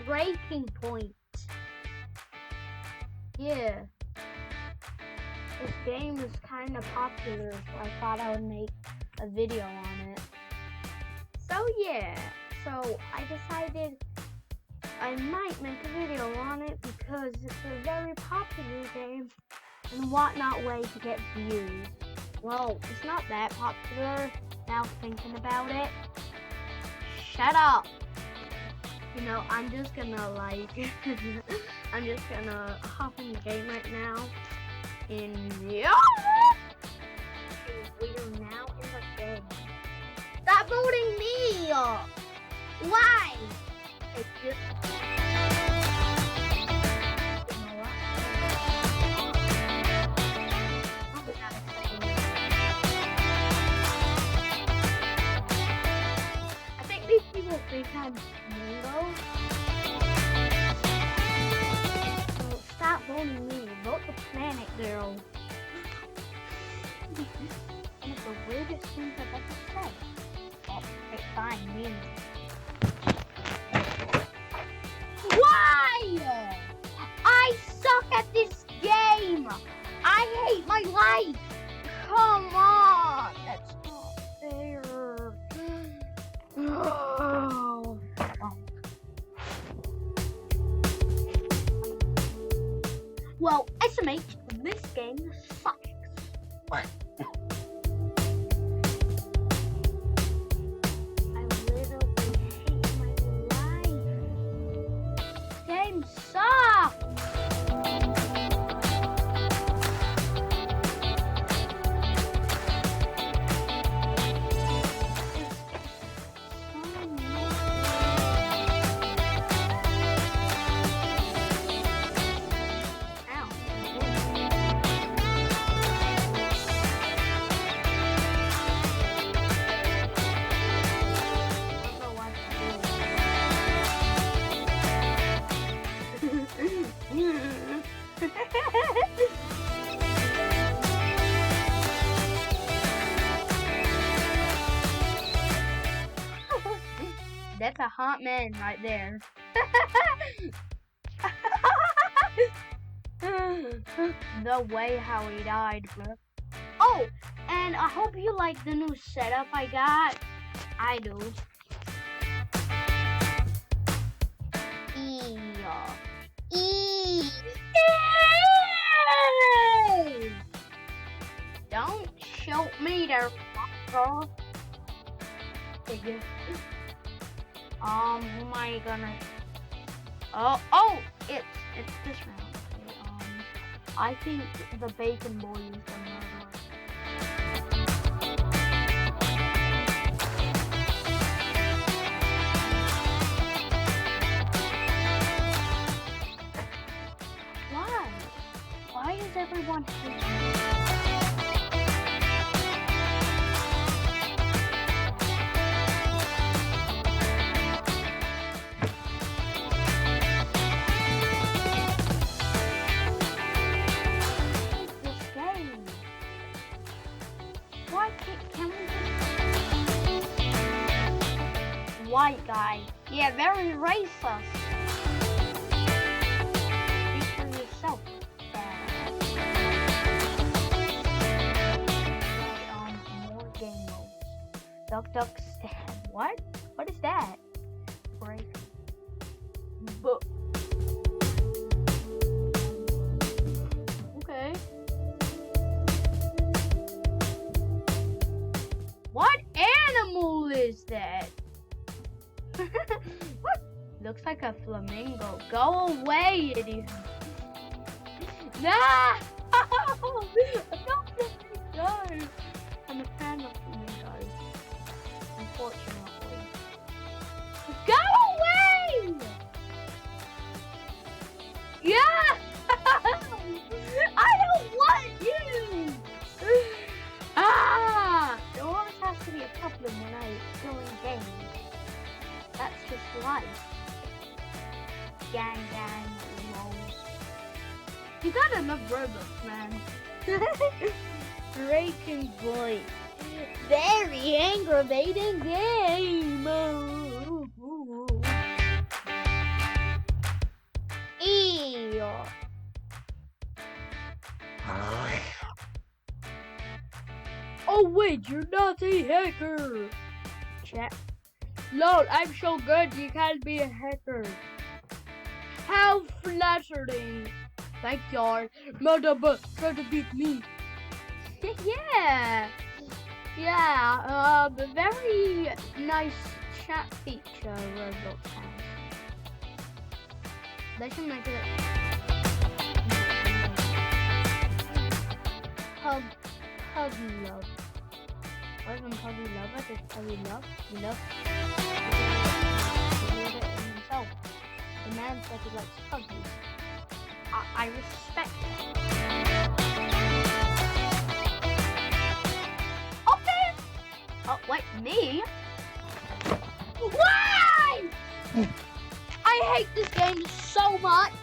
breaking point. Yeah. This game is kind of popular, so I thought I would make a video on it. So yeah, so I decided I might make a video on it because it's a very popular game and what not way to get views. Well, it's not that popular now thinking about it. Shut up! You know, I'm just gonna I'm just gonna hop in the game right now. We are now in the game. Stop voting me! Why? It's just... I think these people think I'm Mingo. So stop voting me. Vote the planet girl. One of the weirdest things I've ever said. Oh, okay, fine, me. Why? I suck at this game. I hate my life. Come on, that's not fair. Oh. Well, SMH, this game sucks. I literally hate my life. This game sucks. That's a hot man right there. The way how he died, bro. Oh, and I hope you like the new setup I got. I do. Don't shoot me there, fucker. Who am I gonna? Oh, it's this round. Okay, I think the bacon boy is the murderer. Why? Why is everyone hating me? White guy. Yeah, very racist. Speak for yourself. More game modes. Duck duck stab. What? What is that? Break. But okay. What animal is that? What? Looks like a flamingo. Go away, idiot. No! Not flamingos. I'm a fan of flamingos. Unfortunately. Go away! Yeah! I don't want you! There always has to be a problem when I go in games. That's just life. Gang, lol. You got enough Roblox, man. Breaking point. Very aggravating game. Oh wait, you're not a hacker. Check. Lol, I'm so good you can't be a hacker. How flattering. Backyard. Mother try to beat me. Yeah. Yeah, very nice chat feature Roblox has. They should make it Puggy love. What is Puggy love? What is Puggy love? You love? He made it himself. The man said he likes puggies. I respect it. Okay. Oh wait, me? Why? I hate this game so much.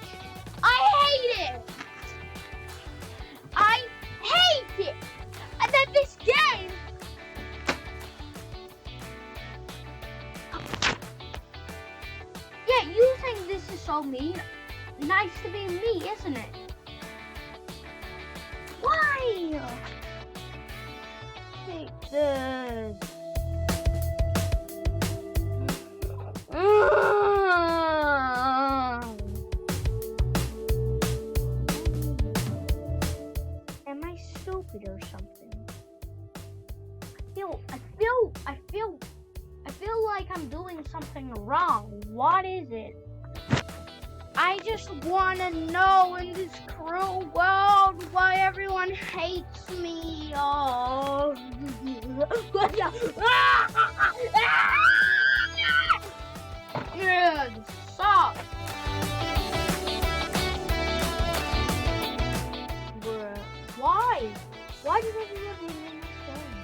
I hate it. I hate it. And then this game. Yeah, you think this is so mean? Nice to be me, isn't it? Why? Take this. Am I stupid or something? I feel like I'm doing something wrong. What is it? I just want to know in this cruel world why everyone hates me. Oh. Yeah, this sucks. Bruh. Why? Why did everyone hate me in this game?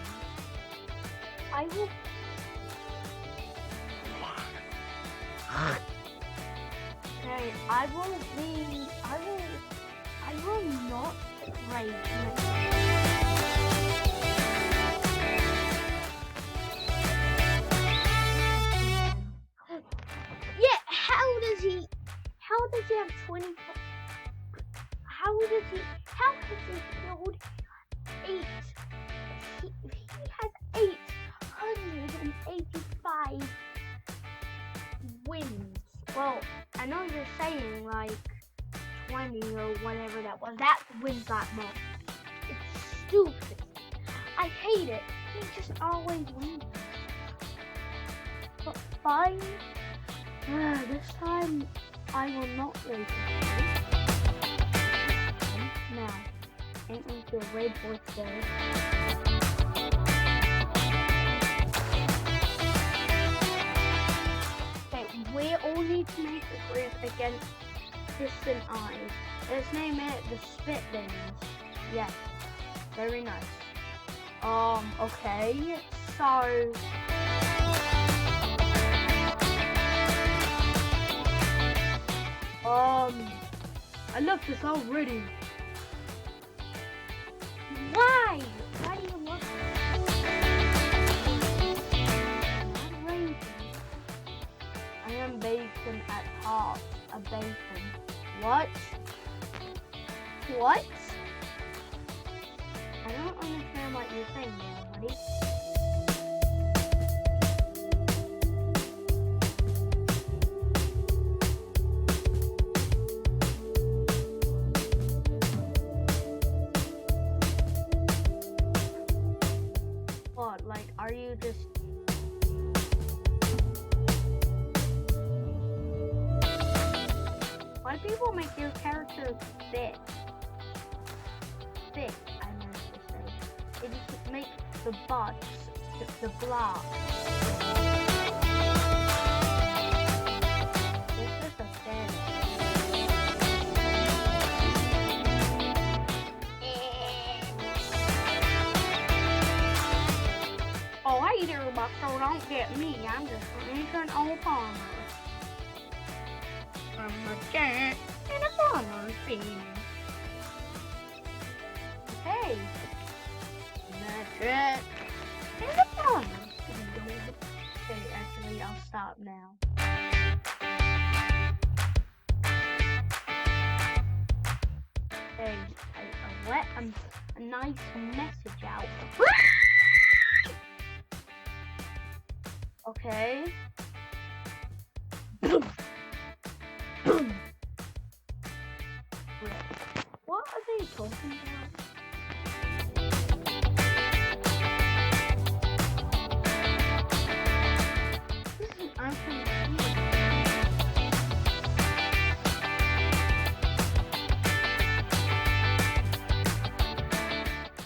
I will. Okay, I will not rage. Yeah, how does he have 20? How has he killed 8? He has 885 wins. Well, I know you're saying like 20 or whatever that was. That wins that much. It's stupid. I hate it. He just always wins. But fine. This time I will not raise it. Now, ain't we feel red voice there? We all need to make a group against distant eyes. Let's name it the Spit Bins. Yes, very nice. Okay, so I love this already. Why? Why do you love it? I am bacon at heart. A bacon. What? What? I don't understand what you're saying there, buddy. What? Like, are you just... Why do people make your character thick? Thick, I meant to say. It just makes the butts, the block. This is a thing. Oh, hey there, Bucko, don't get me. I'm just an old farmer. I'm a cat in a farmer's field. Okay. That's it. In a farmer's field. Okay, actually, I'll stop now. Okay, I let a nice message out. Okay. Boom. Boom. What are they talking about? This is an iPhone.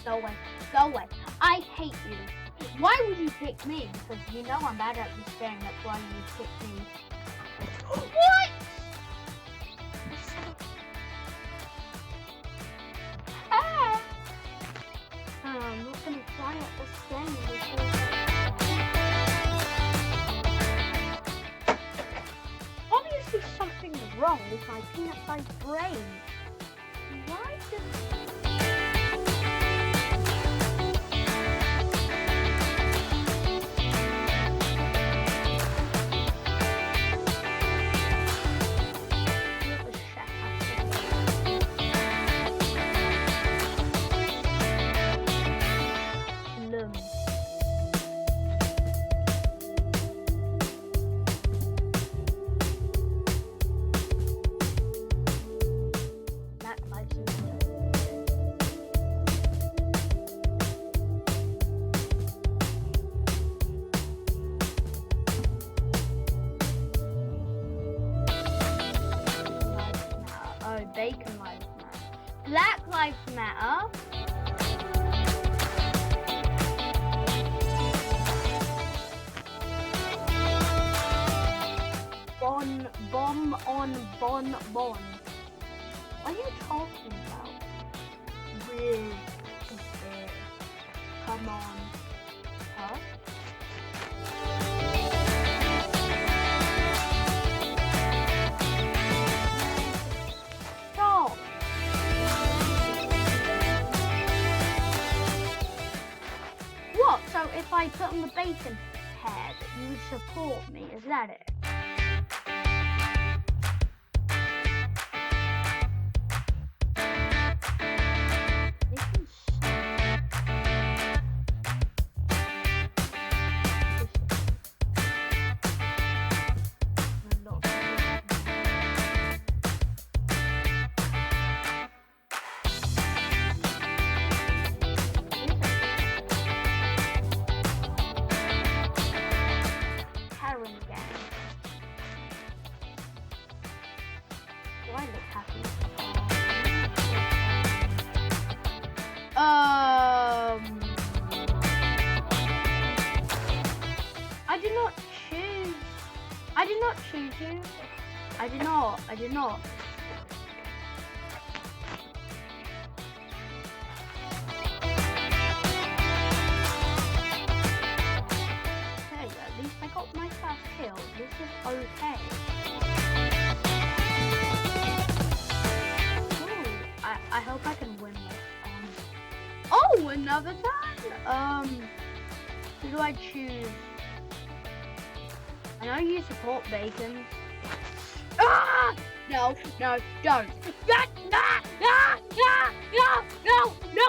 Go away. Go away. I hate you. Why would you pick me? Because you know I'm bad at this game. That's why you would pick me. What? Ah! I'm not going to try at this game. Obviously something's wrong with my peanut-sized brain. Why does... Bacon lives matter. Black lives matter. Bomb on bon. What are you talking about? Really? Come on. Huh? What? So if I put on the bacon head, you would support me? Is that it? I look happy. I did not choose. I did not choose you. I did not. I did not. Okay, at least I got my first kill. This is okay. I hope I can win this. Oh, another turn. Who do I choose? I know you support bacon. Ah! No, no, don't. No, no, no, no, no, no, no.